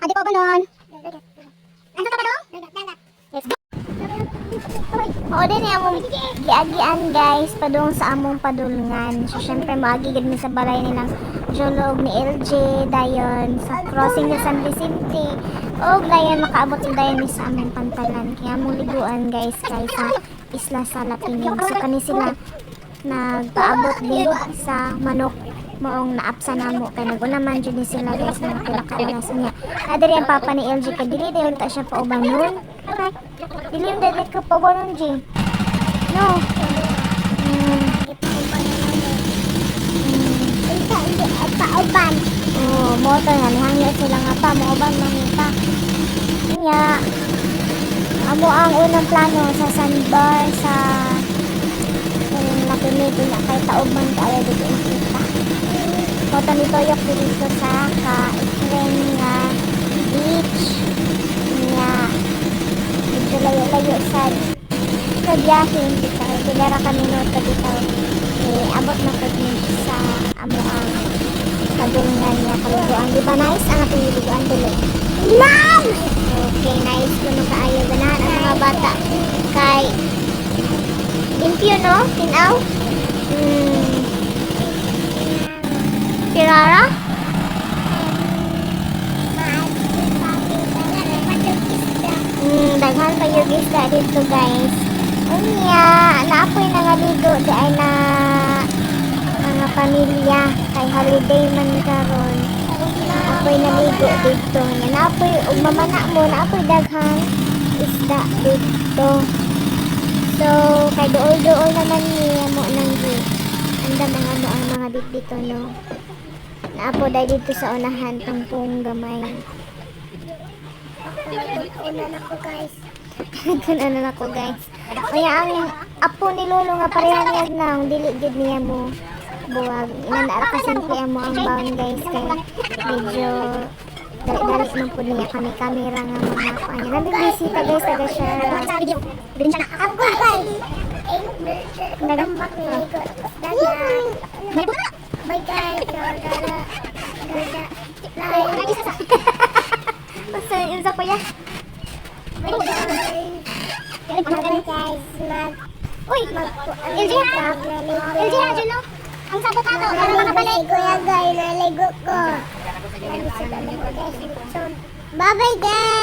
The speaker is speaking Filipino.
Adi pa ba nun? Asa ka ba dong? Let's go. O din among giagian guys padung sa among padulngan. So syempre maagi gid mi sa balay nilang Jolog ni LJ dayon sa crossing ni San Vicente. Og dayon makaabot sa dayon mi sa among pantalan. Kaya among liguan guys kay sa Isla Salapinig. So kani sila nagpaabot din sa manok moong naapsa namo kay naguna man jud ni sila guys na pila ka oras niya. Adiri ang papa ni LJ kay dili dayon ta siya paubanon. Dili yung dili ka paubanon G. No. Pauban. Oh, moto nga hangyo sila nga pa mauban man ta. Nya amo ang unang plano sa sandbar sa nakinig na kay taog man kaya dito kita. Moto ni Toyok dito sa ka-friend nga beach nya medyo layo-layo sa biyahe kita. Kailara kami no sa dito. Abot na po din sa amo ang kadungan niya kaliguan. Di ba nice ang ating liguan dili? Nice! Okay, nice. Kuno kaayo ganahan ang mga bata kay limpyo no? Tinaw? Pirara? Daghan pa yung isda dito guys. Unya, naapoy na nga dito di ay na mga pamilya kay holiday man karon. Naapoy na ligo dito. Naapoy ug mamana mo naapoy daghang isda dito. So kay dool naman niya mo nang di. Anda mga mo ang mga dito no. Naapo dai dito sa unahan tampong gamay. Kunan ako guys. Kaya ang apo ni Lolo nga pareha niya na dili gid niya mo buwag. Inanaara ka simple mo ang baon guys kay medyo dali man po niya kami camera nga mga kanya. Nabibisita guys taga siya. Video. Din siya ako guys. Nagambak ni ko. Bye guys. Basta yung sa kuya. Uy! LJ ha? LJ ha, Juno? Ang sabot ato, para makabalik. Naligo ya guys, naligo ko. Bye bye guys!